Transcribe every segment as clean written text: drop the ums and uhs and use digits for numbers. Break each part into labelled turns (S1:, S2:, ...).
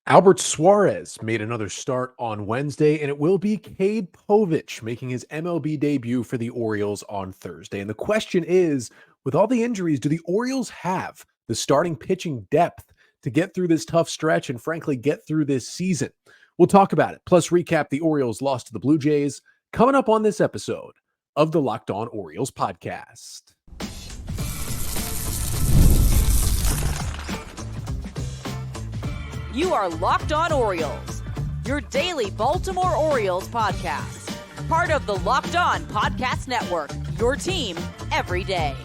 S1: Albert Suarez made another start on Wednesday, and it will be Cade Povich making his MLB debut for the Orioles on Thursday. And the question is, with all the injuries, do the Orioles have the starting pitching depth to get through this tough stretch and, frankly, get through this season? We'll talk about it, plus recap the Orioles' loss to the Blue Jays, coming up on this episode of the Locked On Orioles podcast.
S2: You are Locked On Orioles, your daily Baltimore Orioles podcast. Part of the Locked On Podcast Network, your team every day.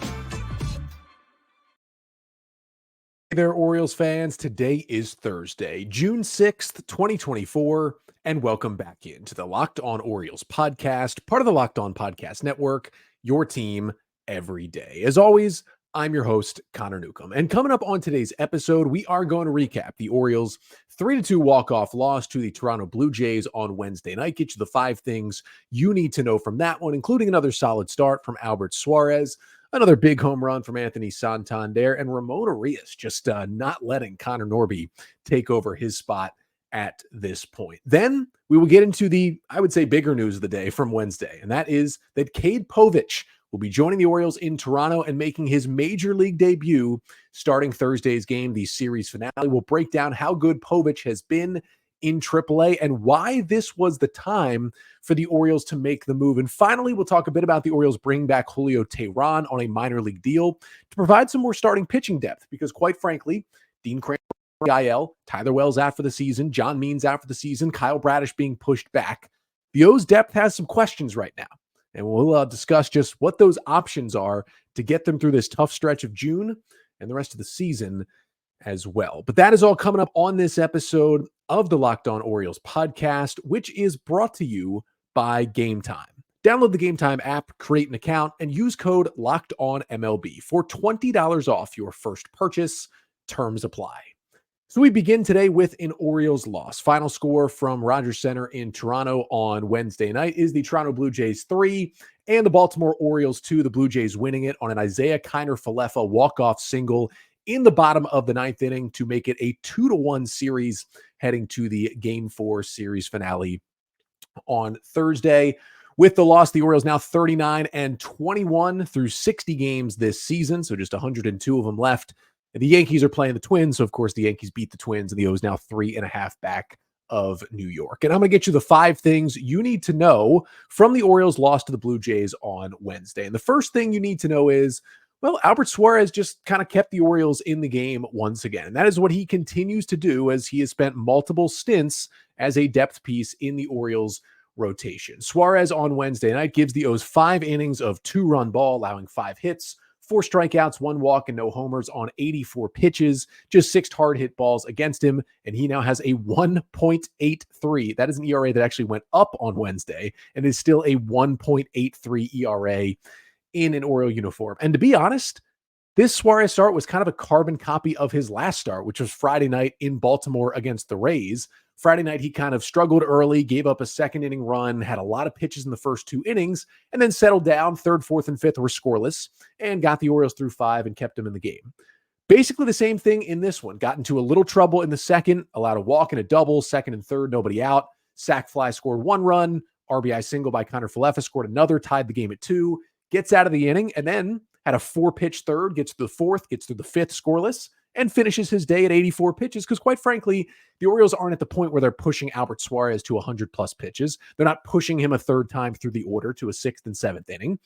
S1: Hey there, Orioles fans. Today is Thursday, June 6th, 2024, and welcome back into the Locked On Orioles podcast, part of the Locked On Podcast Network, your team every day. As always, I'm your host, Connor Newcomb. And coming up on today's episode, we are going to recap the Orioles' 3-2 walk-off loss to the Toronto Blue Jays on Wednesday night. Get you the 5 things you need to know from that one, including another solid start from Albert Suarez, another big home run from Anthony Santander, and Ramon Urias just not letting Connor Newcomb take over his spot at this point. Then we will get into the, I would say, bigger news of the day from Wednesday, and that is that Cade Povich will be joining the Orioles in Toronto and making his major league debut starting Thursday's game, the series finale. We'll break down how good Povich has been in AAA and why this was the time for the Orioles to make the move. And finally, we'll talk a bit about the Orioles bringing back Julio Teheran on a minor league deal to provide some more starting pitching depth, because quite frankly, Dean Kramer IL, Tyler Wells out for the season, John Means out for the season, Kyle Bradish being pushed back. The O's depth has some questions right now. And we'll discuss just what those options are to get them through this tough stretch of June and the rest of the season as well. But that is all coming up on this episode of the Locked On Orioles podcast, which is brought to you by Game Time. Download the Game Time app, create an account, and use code LOCKEDONMLB for $20 off your first purchase. Terms apply. So we begin today with an Orioles loss. Final score from Rogers Center in Toronto on Wednesday night is the Toronto Blue Jays 3 and the Baltimore Orioles 2. The Blue Jays winning it on an Isaiah Kiner-Falefa walk-off single in the bottom of the 9th inning to make it a 2-1 series heading to the Game 4 series finale on Thursday. With the loss, the Orioles now 39-21 through 60 games this season, so just 102 of them left. The Yankees are playing the Twins, so of course the Yankees beat the Twins, and the O's now 3.5 back of New York. And I'm going to get you the 5 things you need to know from the Orioles' loss to the Blue Jays on Wednesday. And the first thing you need to know is, well, Albert Suarez just kind of kept the Orioles in the game once again. And that is what he continues to do, as he has spent multiple stints as a depth piece in the Orioles' rotation. Suarez on Wednesday night gives the O's 5 innings of 2-run ball, allowing 5 hits, 4 strikeouts, 1 walk, and no homers on 84 pitches, just 6 hard hit balls against him, and he now has a 1.83. That is an ERA that actually went up on Wednesday and is still a 1.83 ERA in an Oriole uniform. And to be honest, this Suarez start was kind of a carbon copy of his last start, which was Friday night in Baltimore against the Rays. Friday night, he kind of struggled early, gave up a second inning run, had a lot of pitches in the first 2 innings, and then settled down. 3rd, 4th, and 5th were scoreless and got the Orioles through 5 and kept them in the game. Basically the same thing in this one. Got into a little trouble in the second, allowed a walk and a double, 2nd and 3rd, nobody out. Sac fly scored 1 run, RBI single by Kiner-Falefa scored another, tied the game at 2, gets out of the inning, and then had a 4-pitch 3rd, gets to the 4th, gets through the 5th scoreless, and finishes his day at 84 pitches, because quite frankly, the Orioles aren't at the point where they're pushing Albert Suarez to 100-plus pitches. They're not pushing him a 3rd time through the order to a 6th and 7th inning.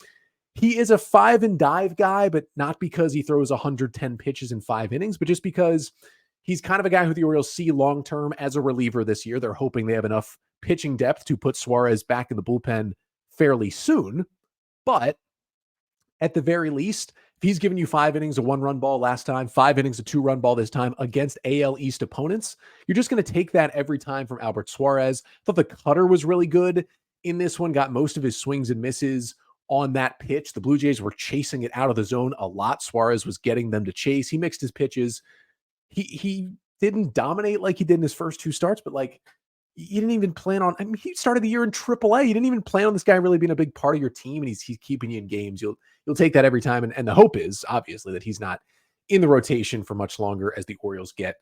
S1: He is a 5-and-dive guy, but not because he throws 110 pitches in 5 innings, but just because he's kind of a guy who the Orioles see long-term as a reliever this year. They're hoping they have enough pitching depth to put Suarez back in the bullpen fairly soon, but at the very least, if he's given you 5 innings of 1-run ball last time, 5 innings of 2-run ball this time against AL East opponents, you're just going to take that every time from Albert Suarez. I thought the cutter was really good in this one, got most of his swings and misses on that pitch. The Blue Jays were chasing it out of the zone a lot. Suarez was getting them to chase. He mixed his pitches. He didn't dominate like he did in his first 2 starts, but like, you didn't even plan on, I mean, he started the year in AAA. You didn't even plan on this guy really being a big part of your team, and he's keeping you in games. You'll take that every time. And the hope is obviously that he's not in the rotation for much longer as the Orioles get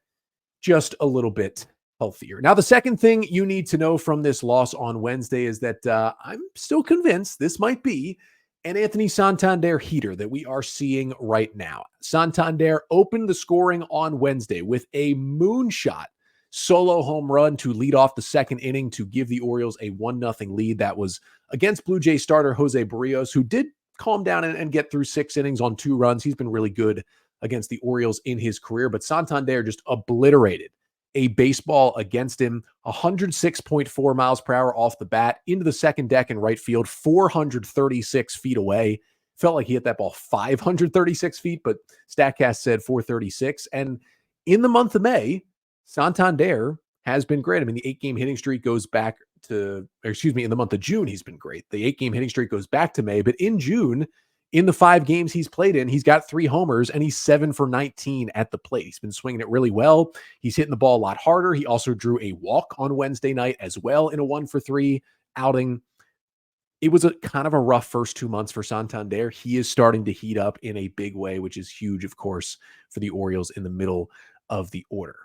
S1: just a little bit healthier. Now, the second thing you need to know from this loss on Wednesday is that I'm still convinced this might be an Anthony Santander heater that we are seeing right now. Santander opened the scoring on Wednesday with a moonshot solo home run to lead off the second inning to give the Orioles a 1-0 lead. That was against Blue Jays starter Jose Barrios, who did calm down and get through 6 innings on 2 runs. He's been really good against the Orioles in his career, but Santander just obliterated a baseball against him, 106.4 miles per hour off the bat into the second deck in right field, 436 feet away. Felt like he hit that ball 536 feet, but StatCast said 436. And in the month of May, Santander has been great. I mean, the 8-game hitting streak goes back to, in the month of June, he's been great. The 8-game hitting streak goes back to May, but in June, in the 5 games he's played in, he's got 3 homers and he's 7 for 19 at the plate. He's been swinging it really well. He's hitting the ball a lot harder. He also drew a walk on Wednesday night as well in a 1-for-3 outing. It was a kind of a rough first 2 months for Santander. He is starting to heat up in a big way, which is huge, of course, for the Orioles in the middle of the order.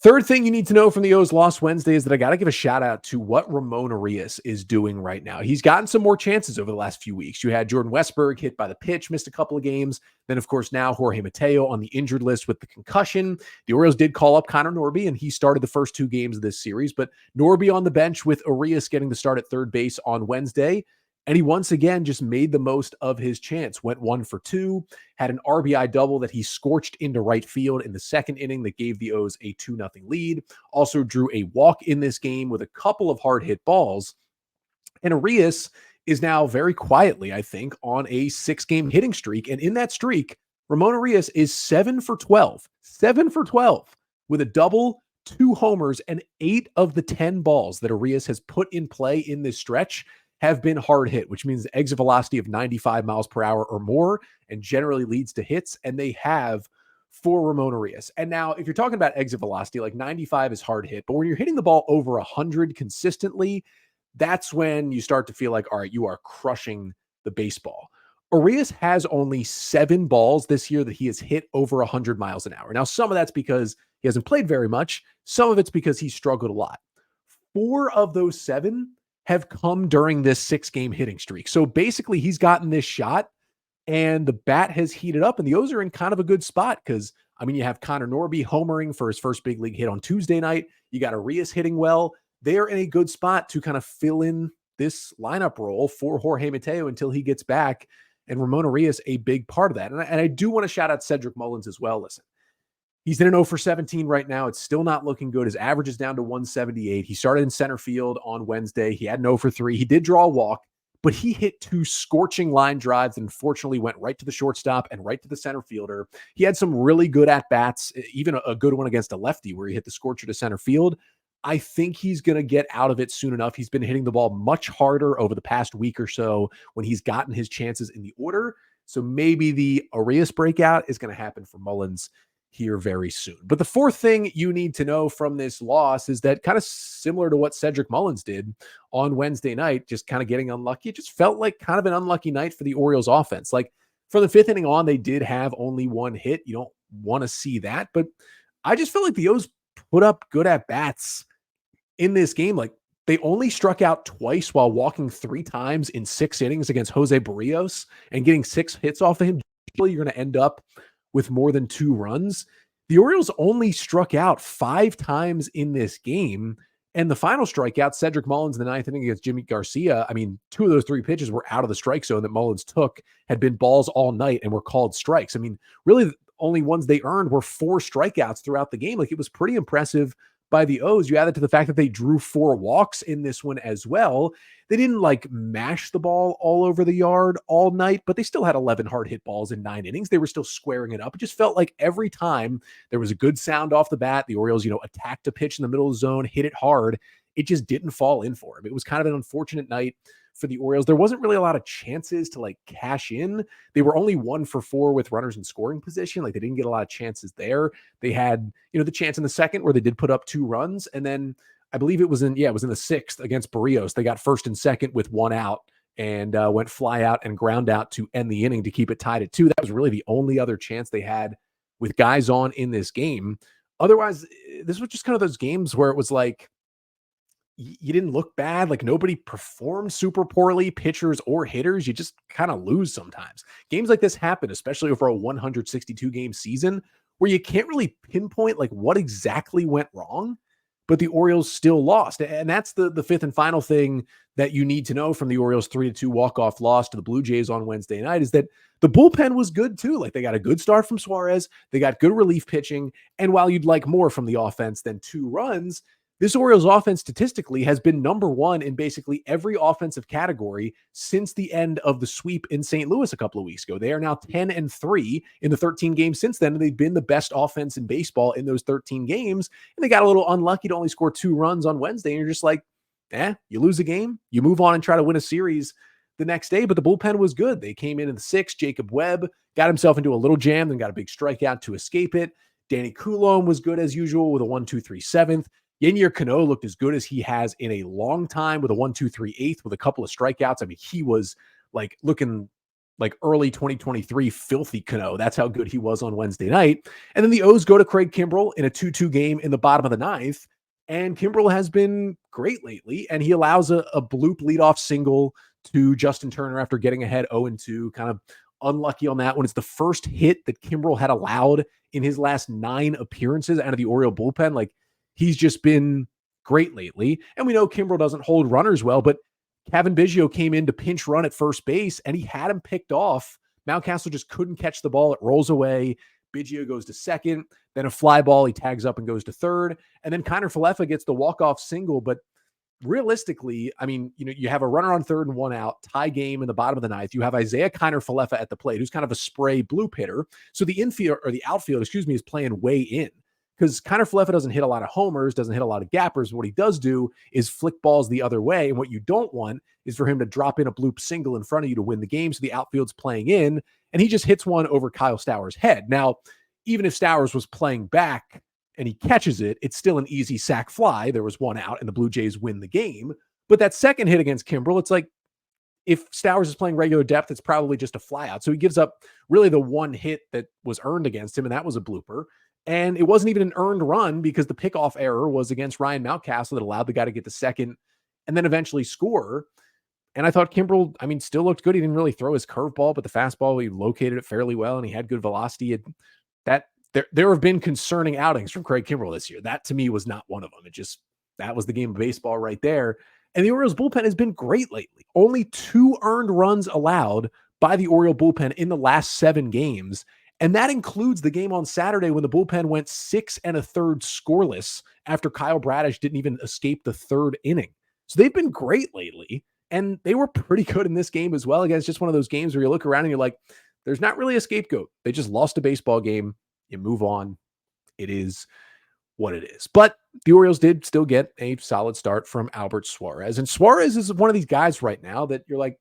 S1: Third thing you need to know from the O's loss Wednesday is that I got to give a shout out to what Ramon Urias is doing right now. He's gotten some more chances over the last few weeks. You had Jordan Westberg hit by the pitch, missed a couple of games. Then, of course, now Jorge Mateo on the injured list with the concussion. The Orioles did call up Connor Newcomb, and he started the first 2 games of this series. But Newcomb on the bench with Urias getting the start at third base on Wednesday. And he once again just made the most of his chance. Went 1 for 2, had an RBI double that he scorched into right field in the second inning that gave the O's a 2-0 lead. Also drew a walk in this game with a couple of hard hit balls. And Urias is now very quietly, I think, on a 6-game hitting streak. And in that streak, Ramon Urias is 7 for 12. 7 for 12 with a double, 2 homers, and 8 of the 10 balls that Urias has put in play in this stretch have been hard hit, which means exit velocity of 95 miles per hour or more and generally leads to hits. And they have for Ramon Urias. And now if you're talking about exit velocity, like 95 is hard hit, but when you're hitting the ball over 100 consistently, that's when you start to feel like, all right, you are crushing the baseball. Urias has only 7 balls this year that he has hit over 100 miles an hour. Now, some of that's because he hasn't played very much. Some of it's because he struggled a lot. 4 of those 7 have come during this 6-game hitting streak. So basically he's gotten this shot and the bat has heated up and the O's are in kind of a good spot because, I mean, you have Connor Newcomb homering for his first big league hit on Tuesday night. You got Urias hitting well. They're in a good spot to kind of fill in this lineup role for Jorge Mateo until he gets back, and Ramon Urias a big part of that. And I do want to shout out Cedric Mullins as well. Listen, he's in an 0 for 17 right now. It's still not looking good. His average is down to 178. He started in center field on Wednesday. He had an 0 for 3. He did draw a walk, but he hit 2 scorching line drives and unfortunately went right to the shortstop and right to the center fielder. He had some really good at-bats, even a good one against a lefty where he hit the scorcher to center field. I think he's going to get out of it soon enough. He's been hitting the ball much harder over the past week or so when he's gotten his chances in the order. So maybe the Urias breakout is going to happen for Mullins here very soon. But the fourth thing you need to know from this loss is that, kind of similar to what Cedric Mullins did on Wednesday night, just kind of getting unlucky. It just felt like kind of an unlucky night for the Orioles offense. Like from the 5th inning on, they did have only 1 hit. You don't want to see that, but I just felt like the O's put up good at bats in this game. Like they only struck out twice while walking 3 times in 6 innings against Jose Barrios and getting 6 hits off of him. You're going to end up with more than 2 runs. The Orioles only struck out 5 times in this game. And the final strikeout, Cedric Mullins in the 9th inning against Jimmy Garcia, I mean, 2 of those 3 pitches were out of the strike zone that Mullins took, had been balls all night and were called strikes. I mean, really the only ones they earned were 4 strikeouts throughout the game. Like, it was pretty impressive by the O's. You add it to the fact that they drew 4 walks in this one as well. They didn't like mash the ball all over the yard all night, but they still had 11 hard hit balls in 9 innings. They were still squaring it up. It just felt like every time there was a good sound off the bat, the Orioles, attacked a pitch in the middle of the zone, hit it hard. It just didn't fall in for him. It was kind of an unfortunate night for the Orioles. There wasn't really a lot of chances to like cash in. They were only 1 for 4 with runners in scoring position. Like, they didn't get a lot of chances there. They had, the chance in the second where they did put up 2 runs. And then I believe it was in the 6th against Barrios. They got first and second with 1 out and went fly out and ground out to end the inning to keep it tied at 2. That was really the only other chance they had with guys on in this game. Otherwise, this was just kind of those games where it was like, you didn't look bad. Like nobody performed super poorly, pitchers or hitters. You just kind of lose sometimes. Games like this happen, especially over a 162 game season where you can't really pinpoint like what exactly went wrong, but the Orioles still lost. And that's the fifth and final thing that you need to know from the Orioles 3-2 walk-off loss to the Blue Jays on Wednesday night is that the bullpen was good too. Like they got a good start from Suarez. They got good relief pitching. And while you'd like more from the offense than 2 runs, this Orioles offense statistically has been number 1 in basically every offensive category since the end of the sweep in St. Louis a couple of weeks ago. They are now 10-3 in the 13 games since then, and they've been the best offense in baseball in those 13 games. And they got a little unlucky to only score 2 runs on Wednesday. And you're just like, you lose a game, you move on and try to win a series the next day. But the bullpen was good. They came in the 6th. Jacob Webb got himself into a little jam, then got a big strikeout to escape it. Danny Coulombe was good as usual with a 1-2-3 7th. Yennier Cano looked as good as he has in a long time with a 1-2-3 8th with a couple of strikeouts. I mean, he was like looking like early 2023 filthy Cano. That's how good he was on Wednesday night. And then the O's go to Craig Kimbrell in a 2-2 game in the bottom of the 9th. And Kimbrell has been great lately. And he allows a bloop leadoff single to Justin Turner after getting ahead 0-2, kind of unlucky on that one. It's the first hit that Kimbrell had allowed in his last 9 appearances out of the Oriole bullpen. Like, he's just been great lately. And we know Kimbrell doesn't hold runners well, but Kevin Biggio came in to pinch run at first base, and he had him picked off. Mountcastle just couldn't catch the ball. It rolls away. Biggio goes to second. Then a fly ball. He tags up and goes to third. And then Kiner-Falefa gets the walk-off single. But realistically, I mean, you have a runner on third and 1 out, tie game in the bottom of the 9th. You have Isaiah Kiner-Falefa at the plate, who's kind of a spray bloop hitter. So the outfield, is playing way in. Because Kiner-Falefa doesn't hit a lot of homers, doesn't hit a lot of gappers. What he does do is flick balls the other way. And what you don't want is for him to drop in a bloop single in front of you to win the game. So the outfield's playing in, and he just hits one over Kyle Stowers' head. Now, even if Stowers was playing back and he catches it, it's still an easy sac fly. There was 1 out, and the Blue Jays win the game. But that second hit against Kimbrell, it's like, if Stowers is playing regular depth, it's probably just a fly out. So he gives up really the 1 hit that was earned against him, and that was a blooper. And it wasn't even an earned run because the pickoff error was against Ryan Mountcastle that allowed the guy to get to second and then eventually score. And I thought Kimbrell, still looked good. He didn't really throw his curveball, but the fastball, he located it fairly well, and he had good velocity. There have been concerning outings from Craig Kimbrell this year. That, to me, was not one of them. That was the game of baseball right there. And the Orioles bullpen has been great lately. Only 2 earned runs allowed by the Oriole bullpen in the last 7 games. And that includes the game on Saturday when the bullpen went 6 1/3 scoreless after Kyle Bradish didn't even escape the 3rd inning. So they've been great lately, and they were pretty good in this game as well. Again, it's just one of those games where you look around and you're like, there's not really a scapegoat. They just lost a baseball game. You move on. It is what it is. But the Orioles did still get a solid start from Albert Suarez. And Suarez is one of these guys right now that you're like,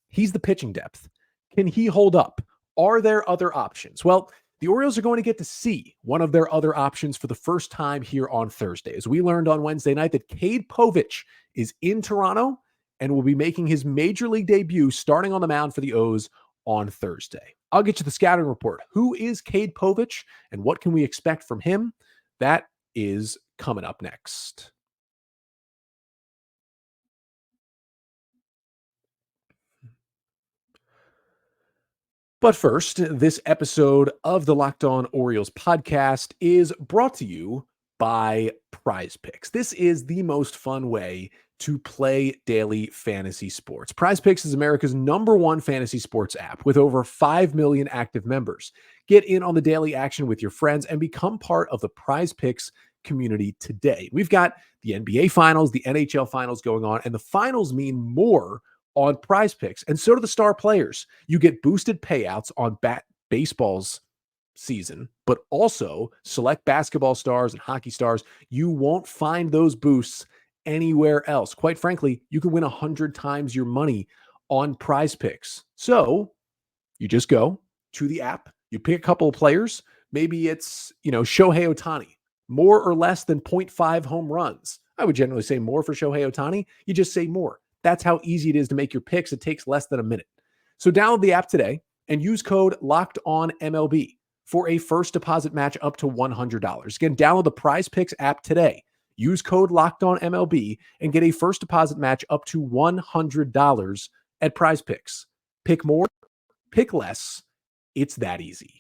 S1: he's the pitching depth. Can he hold up? Are there other options? Well, the Orioles are going to get to see one of their other options for the first time here on Thursday. As we learned on Wednesday night that Cade Povich is in Toronto and will be making his major league debut starting on the mound for the O's on Thursday. I'll get you the scouting report. Who is Cade Povich and what can we expect from him? That is coming up next. But first, this episode of the Locked On Orioles podcast is brought to you by Prize Picks. This is the most fun way to play daily fantasy sports. Prize Picks is America's #1 fantasy sports app with over 5 million active members. Get in on the daily action with your friends and become part of the Prize Picks community today. We've got the NBA Finals, the NHL Finals going on, and the finals mean more on Prize Picks, and so do the star players. You get boosted payouts on baseball's season, but also select basketball stars and hockey stars. You won't find those boosts anywhere else. Quite frankly, you can win 100 times your money on Prize Picks. So you just go to the app, you pick a couple of players. Maybe it's, Shohei Ohtani, more or less than 0.5 home runs. I would generally say more for Shohei Ohtani. You just say more. That's how easy it is to make your picks. It takes less than a minute. So download the app today and use code LOCKEDONMLB. for a first deposit match up to $100. Again, download the Prize Picks app today. Use code LOCKEDONMLB and get a first deposit match up to $100 at Prize Picks. Pick more, pick less. It's that easy.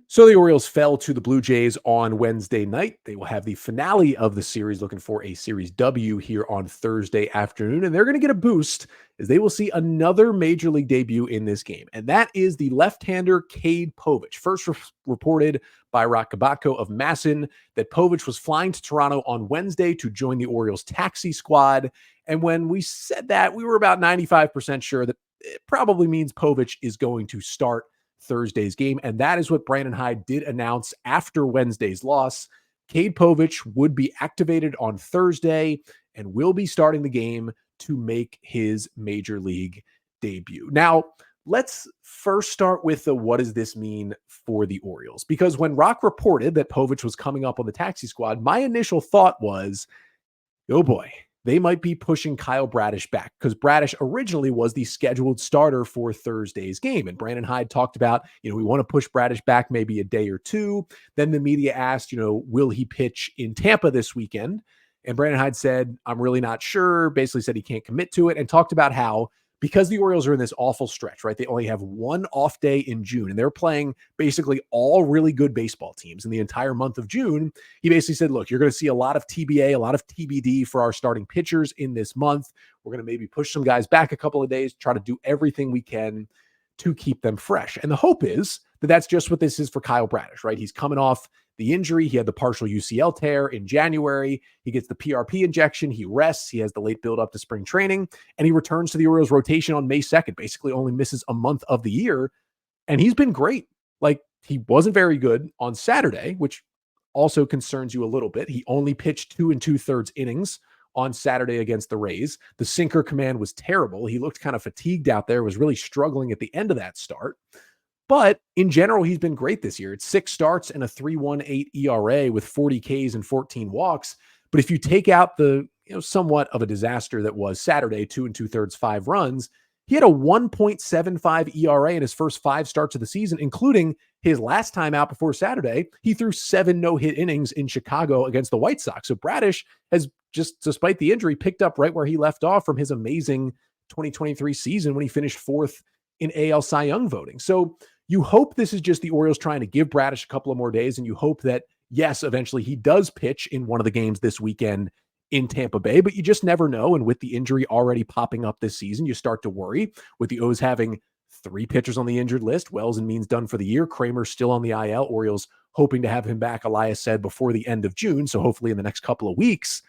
S1: So the Orioles fell to the Blue Jays on Wednesday night. They will have the finale of the series, looking for a series W here on Thursday afternoon. And they're going to get a boost as they will see another major league debut in this game. And that is the left-hander Cade Povich. First reported by Rock Kabatko of Masson that Povich was flying to Toronto on Wednesday to join the Orioles taxi squad. And when we said that, we were about 95% sure that it probably means Povich is going to start Thursday's game. And that is what Brandon Hyde did announce after Wednesday's loss. Cade Povich would be activated on Thursday and will be starting the game to make his major league debut. Now, let's first start with the what does this mean for the Orioles? Because when Rock reported that Povich was coming up on the taxi squad, my initial thought was, oh boy, they might be pushing Kyle Bradish back because Bradish originally was the scheduled starter for Thursday's game. And Brandon Hyde talked about, we want to push Bradish back maybe a day or two. Then the media asked, will he pitch in Tampa this weekend? And Brandon Hyde said, I'm really not sure, basically said he can't commit to it, and talked about how, because the Orioles are in this awful stretch, right? They only have one off day in June, and they're playing basically all really good baseball teams in the entire month of June. He basically said, look, you're going to see a lot of TBA, a lot of TBD for our starting pitchers in this month. We're going to maybe push some guys back a couple of days, try to do everything we can to keep them fresh. And the hope is that that's just what this is for Kyle Bradish, right? He's coming off the injury. He had the partial UCL tear in January. He gets the PRP injection. He rests. He has the late build up to spring training, and he returns to the Orioles rotation on May 2nd, basically only misses a month of the year. And he's been great. Like, he wasn't very good on Saturday, which also concerns you a little bit. He only pitched 2 2/3 innings on Saturday against the Rays. The sinker command was terrible. He looked kind of fatigued out there, was really struggling at the end of that start. But in general, he's been great this year. It's 6 starts and a 3.18 ERA with 40 Ks and 14 walks. But if you take out the somewhat of a disaster that was Saturday, 2 2/3, 5 runs, he had a 1.75 ERA in his first 5 starts of the season, including his last time out before Saturday. He threw 7 no-hit innings in Chicago against the White Sox. So Bradish has just, despite the injury, picked up right where he left off from his amazing 2023 season when he finished 4th in AL Cy Young voting. So you hope this is just the Orioles trying to give Bradish a couple of more days, and you hope that, yes, eventually he does pitch in one of the games this weekend in Tampa Bay, but you just never know. And with the injury already popping up this season, you start to worry. With the O's having 3 pitchers on the injured list, Wells and Means done for the year, Kramer still on the IL, Orioles hoping to have him back, Elias said, before the end of June, so hopefully in the next couple of weeks.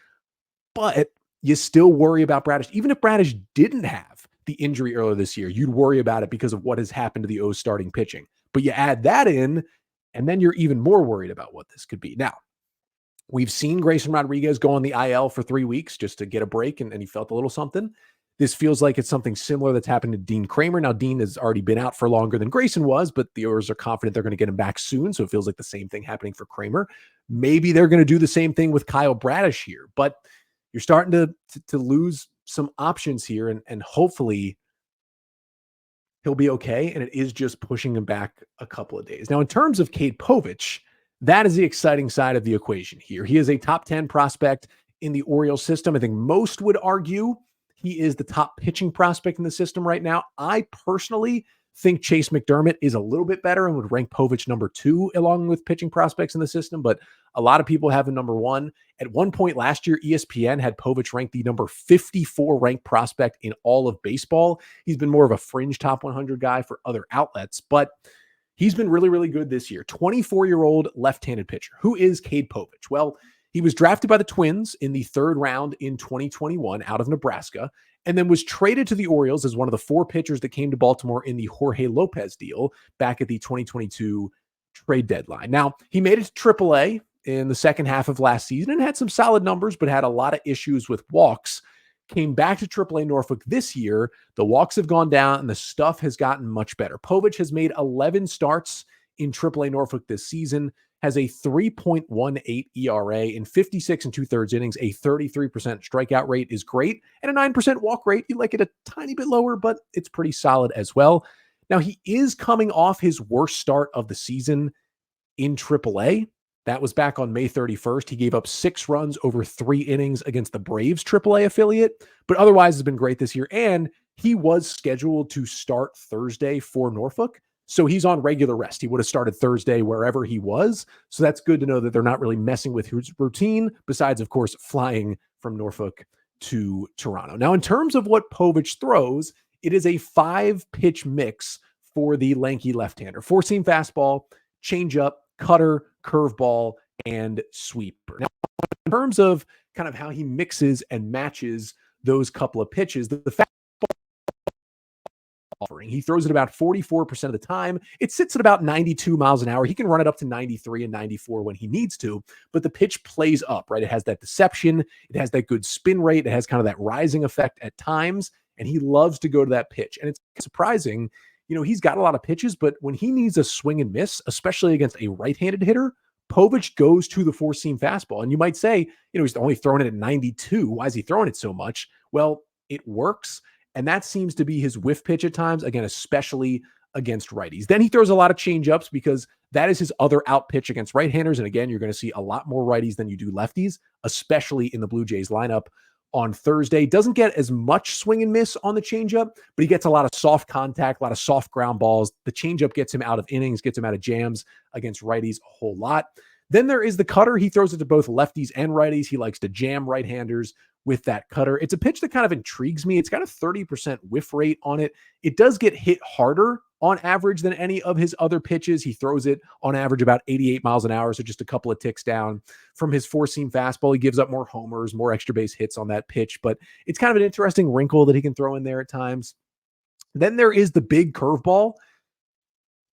S1: But you still worry about Bradish. Even if Bradish didn't have the injury earlier this year, you'd worry about it because of what has happened to the O's starting pitching. But you add that in, and then you're even more worried about what this could be. Now, we've seen Grayson Rodriguez go on the IL for 3 weeks just to get a break, and he felt a little something. This feels like it's something similar that's happened to Dean Kramer. Now, Dean has already been out for longer than Grayson was, but the Orioles are confident they're going to get him back soon, so it feels like the same thing happening for Kramer. Maybe they're going to do the same thing with Kyle Bradish here, but you're starting to lose some options here, and hopefully he'll be okay, and it is just pushing him back a couple of days. Now, in terms of Cade Povich, that is the exciting side of the equation here. He is a top 10 prospect in the Orioles system. I think most would argue he is the top pitching prospect in the system right now. I personally think Chase McDermott is a little bit better and would rank Povich number 2 along with pitching prospects in the system, but a lot of people have him number 1. At one point last year, ESPN had Povich ranked the number 54 ranked prospect in all of baseball. He's been more of a fringe top 100 guy for other outlets, but he's been really, really good this year. 24-year-old left-handed pitcher. Who is Cade Povich? Well, he was drafted by the Twins in the 3rd round in 2021 out of Nebraska, and then was traded to the Orioles as one of the 4 pitchers that came to Baltimore in the Jorge Lopez deal back at the 2022 trade deadline. Now, he made it to AAA in the second half of last season and had some solid numbers, but had a lot of issues with walks. Came back to AAA Norfolk this year. The walks have gone down and the stuff has gotten much better. Povich has made 11 starts in AAA Norfolk this season, has a 3.18 ERA in 56 and 2/3 innings. A 33% strikeout rate is great, and a 9% walk rate. You like it a tiny bit lower, but it's pretty solid as well. Now, he is coming off his worst start of the season in AAA. That was back on May 31st. He gave up 6 runs over 3 innings against the Braves AAA affiliate, but otherwise has been great this year. And he was scheduled to start Thursday for Norfolk. So he's on regular rest. He would have started Thursday wherever he was. So that's good to know that they're not really messing with his routine, besides, of course, flying from Norfolk to Toronto. Now, in terms of what Povich throws, it is a 5-pitch mix for the lanky left-hander. 4-seam fastball, changeup, cutter, curveball, and sweeper. Now, in terms of kind of how he mixes and matches those couple of pitches, the fastball offering, he throws it about 44% of the time. It sits at about 92 miles an hour. He can run it up to 93 and 94 when he needs to, but the pitch plays up, right? It has that deception. It has that good spin rate. It has kind of that rising effect at times, and he loves to go to that pitch. And it's surprising, he's got a lot of pitches, but when he needs a swing and miss, especially against a right-handed hitter, Povich goes to the 4-seam fastball. And you might say, he's only throwing it at 92. Why is he throwing it so much? Well, it works. And that seems to be his whiff pitch at times, again, especially against righties. Then he throws a lot of changeups because that is his other out pitch against right-handers. And again, you're going to see a lot more righties than you do lefties, especially in the Blue Jays lineup on Thursday. Doesn't get as much swing and miss on the changeup, but he gets a lot of soft contact, a lot of soft ground balls. The changeup gets him out of innings, gets him out of jams against righties a whole lot. Then there is the cutter. He throws it to both lefties and righties. He likes to jam right-handers with that cutter. It's a pitch that kind of intrigues me. It's got a 30% whiff rate on it. It does get hit harder on average than any of his other pitches. He throws it on average about 88 miles an hour, so just a couple of ticks down from his 4-seam fastball. He gives up more homers, more extra base hits on that pitch, but it's kind of an interesting wrinkle that he can throw in there at times. Then there is the big curveball.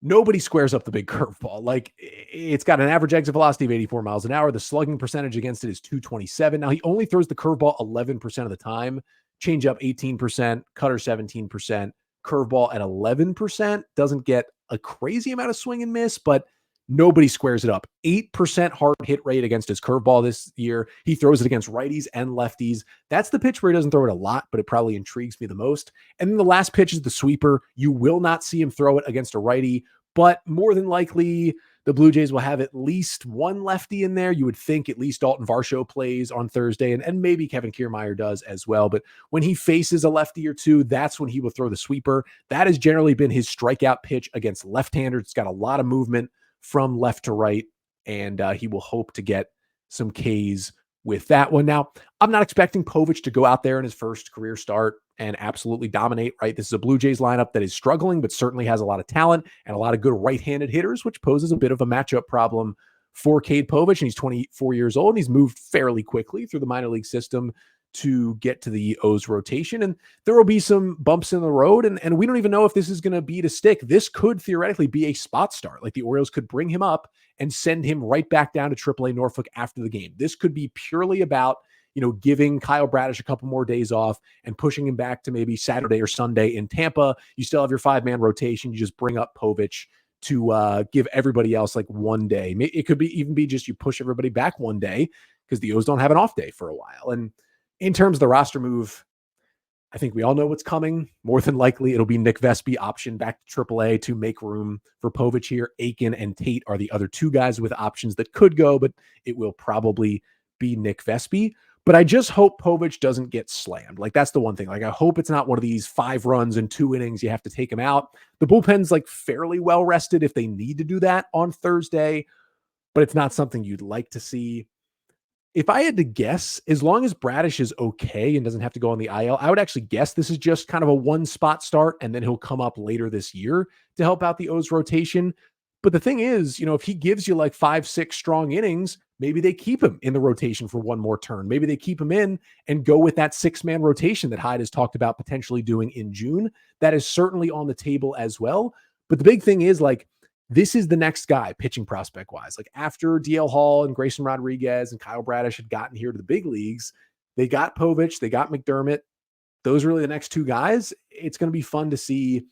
S1: Nobody squares up the big curveball. Like, it's got an average exit velocity of 84 miles an hour. The slugging percentage against it is 227. Now, he only throws the curveball 11% of the time, changeup 18%, cutter 17%, curveball at 11%. Doesn't get a crazy amount of swing and miss, but nobody squares it up. 8% hard hit rate against his curveball this year. He throws it against righties and lefties. That's the pitch where he doesn't throw it a lot, but it probably intrigues me the most. And then the last pitch is the sweeper. You will not see him throw it against a righty, but more than likely the Blue Jays will have at least one lefty in there. You would think at least Dalton Varsho plays on Thursday, and maybe Kevin Kiermaier does as well. But when he faces a lefty or two, that's when he will throw the sweeper. That has generally been his strikeout pitch against left-handers. It's got a lot of movement from left to right, and he will hope to get some Ks with that one. Now, I'm not expecting Povich to go out there in his first career start and absolutely dominate, right? This is a Blue Jays lineup that is struggling, but certainly has a lot of talent and a lot of good right-handed hitters, which poses a bit of a matchup problem for Cade Povich. And he's 24 years old, and he's moved fairly quickly through the minor league system to get to the O's rotation. And there will be some bumps in the road, and we don't even know if this is going to be to stick. This could theoretically be a spot start. Like, the Orioles could bring him up and send him right back down to AAA Norfolk after the game. This could be purely about, giving Kyle Bradish a couple more days off and pushing him back to maybe Saturday or Sunday in Tampa. You still have your 5-man rotation. You just bring up Povich to give everybody else like one day. It could even be just you push everybody back one day because the O's don't have an off day for a while. And in terms of the roster move, I think we all know what's coming. More than likely, it'll be Nick Vespi option back to AAA to make room for Povich here. Aiken and Tate are the other two guys with options that could go, but it will probably be Nick Vespi. But I just hope Povich doesn't get slammed. Like, that's the one thing. Like, I hope it's not one of these 5 runs in 2 innings. You have to take him out. The bullpen's like fairly well rested if they need to do that on Thursday, but it's not something you'd like to see. If I had to guess, as long as Bradish is okay and doesn't have to go on the IL, I would actually guess this is just kind of a one-spot start, and then he'll come up later this year to help out the O's rotation. But the thing is, if he gives you like 5-6 strong innings, maybe they keep him in the rotation for one more turn. Maybe they keep him in and go with that 6-man rotation that Hyde has talked about potentially doing in June. That is certainly on the table as well. But the big thing is, like, this is the next guy pitching prospect wise. Like, after DL Hall and Grayson Rodriguez and Kyle Bradish had gotten here to the big leagues, they got Povich, they got McDermott. Those are really the next 2 guys. It's going to be fun to see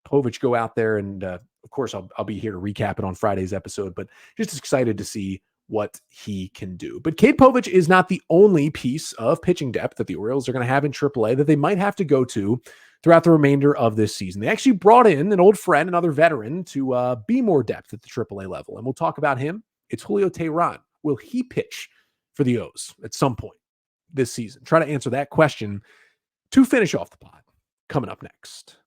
S1: Povich go out there, and of course, I'll be here to recap it on Friday's episode, but just excited to see what he can do. But Cade Povich is not the only piece of pitching depth that the Orioles are going to have in AAA that they might have to go to throughout the remainder of this season. They actually brought in an old friend, another veteran, to be more depth at the AAA level, and we'll talk about him. It's Julio Teheran. Will he pitch for the O's at some point this season? Try to answer that question to finish off the pod. Coming up next.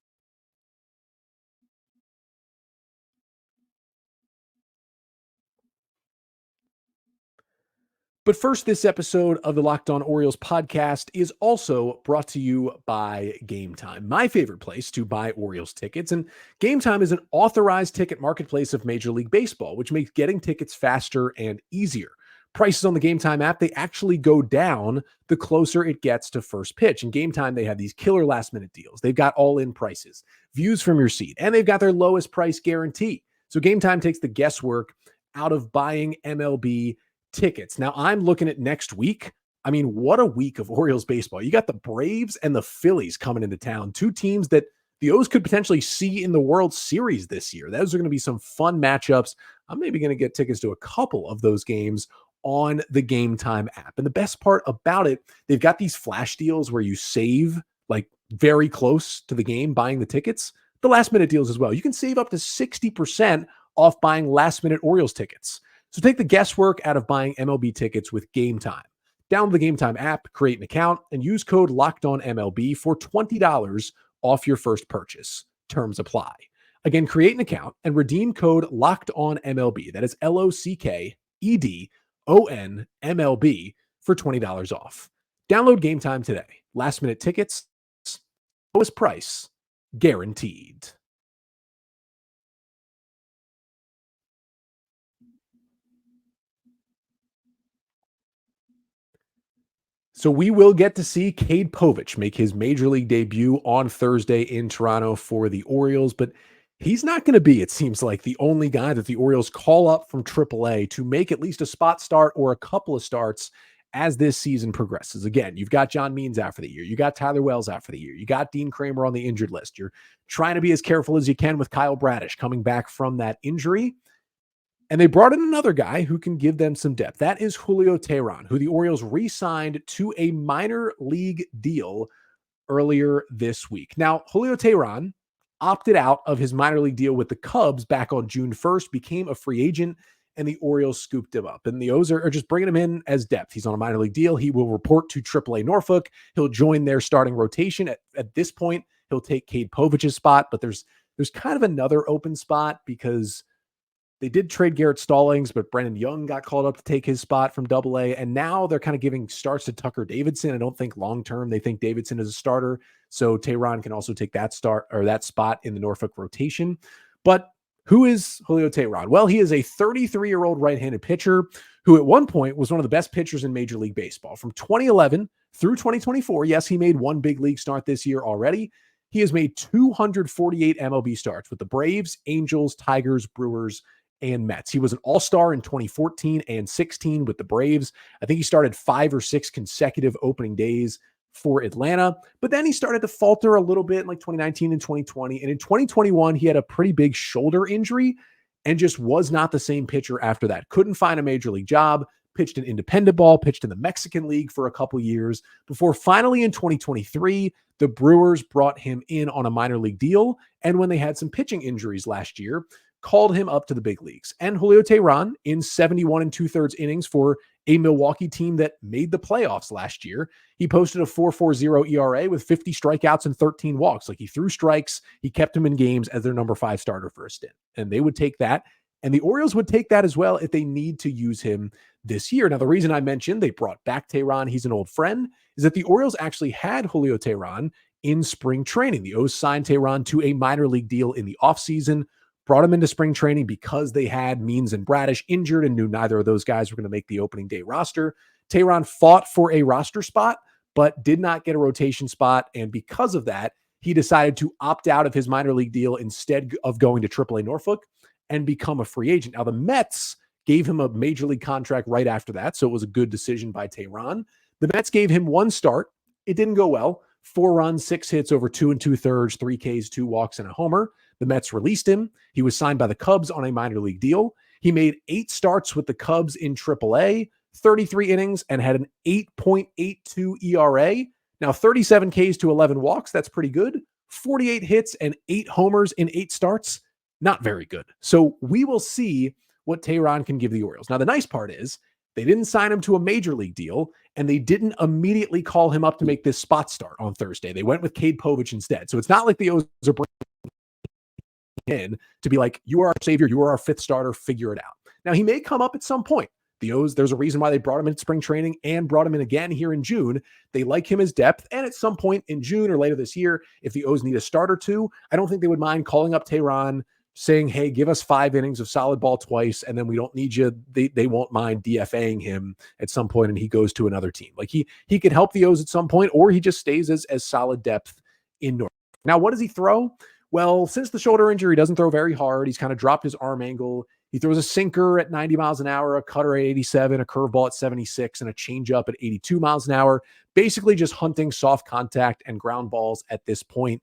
S1: But first, this episode of the Locked On Orioles podcast is also brought to you by Game Time, my favorite place to buy Orioles tickets. And Game Time is an authorized ticket marketplace of Major League Baseball, which makes getting tickets faster and easier. Prices on the Game Time app, they actually go down the closer it gets to first pitch. In Game Time, they have these killer last-minute deals. They've got all-in prices, views from your seat, and they've got their lowest price guarantee. So Game Time takes the guesswork out of buying MLB tickets. Now, I'm looking at next week. I mean, what a week of Orioles baseball. You got the Braves and the Phillies coming into town, two teams that the O's could potentially see in the World Series this year. Those are going to be some fun matchups. I'm maybe going to get tickets to a couple of those games on the Game Time app. And the best part about it, they've got these flash deals where you save like very close to the game buying the tickets. The last minute deals as well. You can save up to 60% off buying last minute Orioles tickets. So take the guesswork out of buying MLB tickets with Game Time. Download the Game Time app, create an account, and use code LOCKEDONMLB for $20 off your first purchase. Terms apply. Again, create an account and redeem code LOCKEDONMLB. That is LOCKEDONMLB for $20 off. Download Game Time today. Last minute tickets, lowest price, guaranteed. So we will get to see Cade Povich make his major league debut on Thursday in Toronto for the Orioles, but he's not going to be, it seems like, the only guy that the Orioles call up from AAA to make at least a spot start or a couple of starts as this season progresses. Again, you've got John Means out for the year. You got Tyler Wells out for the year. You got Dean Kramer on the injured list. You're trying to be as careful as you can with Kyle Bradish coming back from that injury. And they brought in another guy who can give them some depth. That is Julio Teheran, who the Orioles re-signed to a minor league deal earlier this week. Now, Julio Teheran opted out of his minor league deal with the Cubs back on June 1st, became a free agent, and the Orioles scooped him up. And the O's are just bringing him in as depth. He's on a minor league deal. He will report to AAA Norfolk. He'll join their starting rotation. At this point, he'll take Cade Povich's spot, but there's kind of another open spot because they did trade Garrett Stallings, but Brandon Young got called up to take his spot from AA. And now they're kind of giving starts to Tucker Davidson. I don't think long-term they think Davidson is a starter. So Teheran can also take that start or that spot in the Norfolk rotation. But who is Julio Teheran? Well, he is a 33-year-old right-handed pitcher who at one point was one of the best pitchers in Major League Baseball. From 2011 through 2024, yes, he made one big league start this year already. He has made 248 MLB starts with the Braves, Angels, Tigers, Brewers, and Mets. He was an all-star in 2014 and 16 with the Braves. I think he started 5 or 6 consecutive opening days for Atlanta, but then he started to falter a little bit in like 2019 and 2020. And in 2021, he had a pretty big shoulder injury and just was not the same pitcher after that. Couldn't find a major league job, pitched an independent ball, pitched in the Mexican League for a couple years before finally in 2023, the Brewers brought him in on a minor league deal. And when they had some pitching injuries last year, called him up to the big leagues. And Julio Teheran in 71 2/3 innings for a Milwaukee team that made the playoffs last year. He posted a 4.40 ERA with 50 strikeouts and 13 walks. Like, he threw strikes. He kept him in games as their number 5 starter for a stint. And they would take that. And the Orioles would take that as well if they need to use him this year. Now, the reason I mentioned they brought back Teheran, he's an old friend, is that the Orioles actually had Julio Teheran in spring training. The O's signed Teheran to a minor league deal in the offseason, brought him into spring training because they had Means and Bradish injured and knew neither of those guys were going to make the opening day roster. Teheran fought for a roster spot, but did not get a rotation spot. And because of that, he decided to opt out of his minor league deal instead of going to AAA Norfolk and become a free agent. Now, the Mets gave him a major league contract right after that, so it was a good decision by Teheran. The Mets gave him one start. It didn't go well. 4 runs, 6 hits over 2 2/3, 3 Ks, 2 walks, and a homer. The Mets released him. He was signed by the Cubs on a minor league deal. He made 8 starts with the Cubs in AAA, 33 innings, and had an 8.82 ERA. Now, 37 Ks to 11 walks. That's pretty good. 48 hits and 8 homers in 8 starts. Not very good. So we will see what Teheran can give the Orioles. Now, the nice part is they didn't sign him to a major league deal, and they didn't immediately call him up to make this spot start on Thursday. They went with Cade Povich instead. So it's not like the O's are bringing in to be like, you are our savior, you are our 5th starter, figure it out. Now, he may come up at some point. The O's, there's a reason why they brought him in spring training and brought him in again here in June. They like him as depth, and at some point in June or later this year, if the O's need a start or two, I don't think they would mind calling up Teheran, saying, hey, give us 5 innings of solid ball twice, and then we don't need you. They won't mind DFAing him at some point, and he goes to another team. Like he could help the O's at some point, or he just stays as solid depth in North. Now, what does he throw? Well, since the shoulder injury, he doesn't throw very hard. He's kind of dropped his arm angle. He throws a sinker at 90 miles an hour, a cutter at 87, a curveball at 76, and a changeup at 82 miles an hour. Basically just hunting soft contact and ground balls at this point.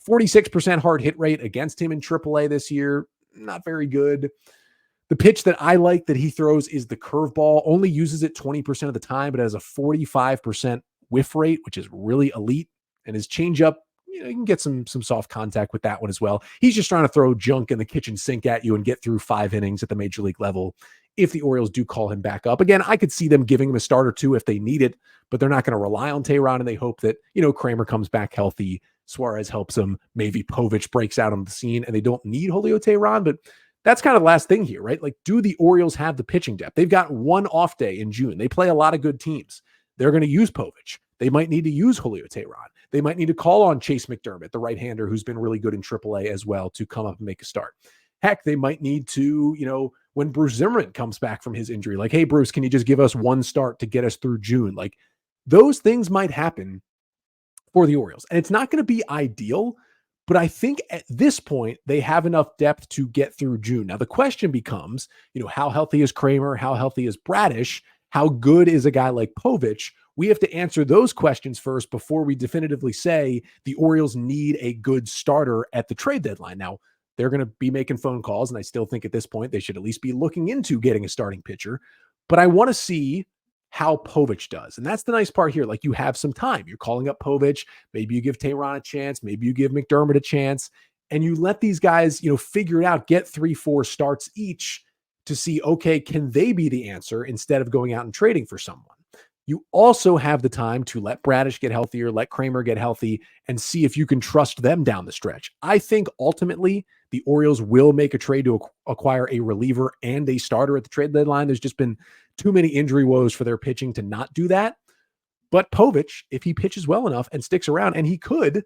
S1: 46% hard hit rate against him in AAA this year. Not very good. The pitch that I like that he throws is the curveball. Only uses it 20% of the time, but has a 45% whiff rate, which is really elite. And his changeup, you can get some soft contact with that one as well. He's just trying to throw junk in the kitchen sink at you and get through 5 innings at the major league level. If the Orioles do call him back up again, I could see them giving him a start or two if they need it, but they're not going to rely on Teheran, and they hope that, Kramer comes back healthy. Suarez helps him. Maybe Povich breaks out on the scene, and they don't need Julio Teheran, but that's kind of the last thing here, right? Like, do the Orioles have the pitching depth? They've got one off day in June. They play a lot of good teams. They're going to use Povich. They might need to use Julio Teheran. They might need to call on Chase McDermott, the right-hander who's been really good in AAA as well, to come up and make a start. Heck, they might need to, when Bruce Zimmerman comes back from his injury, like, hey, Bruce, can you just give us one start to get us through June? Like, those things might happen for the Orioles. And it's not going to be ideal, but I think at this point, they have enough depth to get through June. Now, the question becomes, how healthy is Kramer? How healthy is Bradish? How good is a guy like Povich? We have to answer those questions first before we definitively say the Orioles need a good starter at the trade deadline. Now, they're going to be making phone calls, and I still think at this point they should at least be looking into getting a starting pitcher. But I want to see how Povich does. And that's the nice part here. Like, you have some time. You're calling up Povich. Maybe you give Teheran a chance. Maybe you give McDermott a chance. And you let these guys, figure it out, get 3-4 starts each to see, okay, can they be the answer instead of going out and trading for someone? You also have the time to let Bradish get healthier, let Kramer get healthy, and see if you can trust them down the stretch. I think ultimately the Orioles will make a trade to acquire a reliever and a starter at the trade deadline. There's just been too many injury woes for their pitching to not do that. But Povich, if he pitches well enough and sticks around, and he could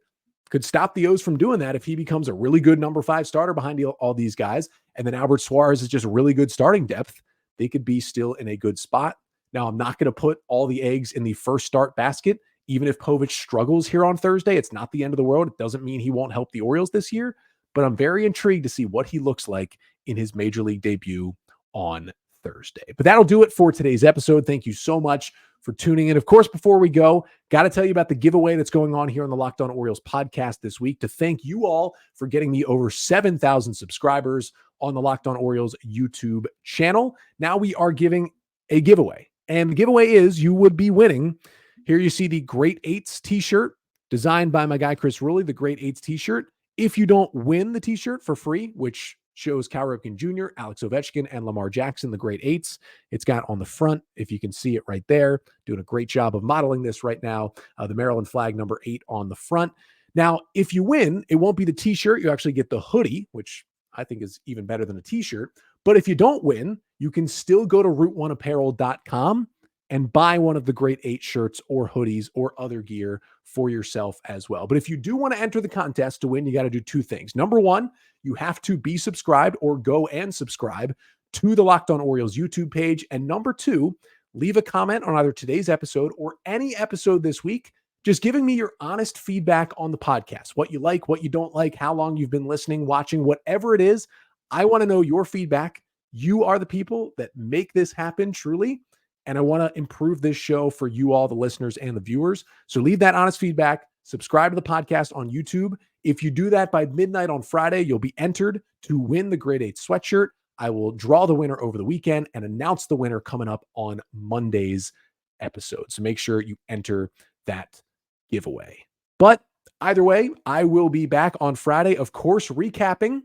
S1: stop the O's from doing that if he becomes a really good number 5 starter behind all these guys, and then Albert Suarez is just really good starting depth, they could be still in a good spot. Now, I'm not going to put all the eggs in the first start basket. Even if Povich struggles here on Thursday, it's not the end of the world. It doesn't mean he won't help the Orioles this year, but I'm very intrigued to see what he looks like in his major league debut on Thursday. But that'll do it for today's episode. Thank you so much for tuning in. Of course, before we go, got to tell you about the giveaway that's going on here on the Locked On Orioles podcast this week, to thank you all for getting me over 7,000 subscribers on the Locked On Orioles YouTube channel. Now we are giving a giveaway. And the giveaway is you would be winning. Here you see the Great Eights t-shirt designed by my guy, Chris Rulli, the Great Eights t-shirt. If you don't win the t-shirt for free, which shows Cal Ripken Jr., Alex Ovechkin, and Lamar Jackson, the Great Eights, it's got on the front, if you can see it right there, doing a great job of modeling this right now, the Maryland flag number 8 on the front. Now, if you win, it won't be the t-shirt. You actually get the hoodie, which I think is even better than a t-shirt. But if you don't win, you can still go to route1apparel.com and buy one of the Great 8 shirts or hoodies or other gear for yourself as well. But if you do want to enter the contest to win, you got to do 2 things. Number 1, you have to be subscribed or go and subscribe to the Locked On Orioles YouTube page. And number 2, leave a comment on either today's episode or any episode this week, just giving me your honest feedback on the podcast, what you like, what you don't like, how long you've been listening, watching, whatever it is. I want to know your feedback. You are the people that make this happen truly. And I want to improve this show for you all, the listeners and the viewers. So leave that honest feedback. Subscribe to the podcast on YouTube. If you do that by midnight on Friday, you'll be entered to win the grade 8 sweatshirt. I will draw the winner over the weekend and announce the winner coming up on Monday's episode. So make sure you enter that giveaway. But either way, I will be back on Friday, of course, recapping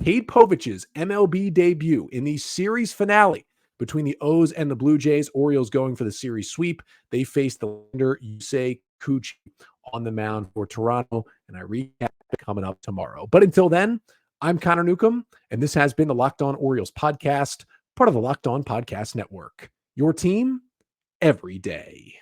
S1: Cade Povich's MLB debut in the series finale between the O's and the Blue Jays. Orioles going for the series sweep. They face the lender Yusei Kikuchi on the mound for Toronto, and I recap it coming up tomorrow. But until then, I'm Connor Newcomb, and this has been the Locked On Orioles podcast, part of the Locked On Podcast Network. Your team every day.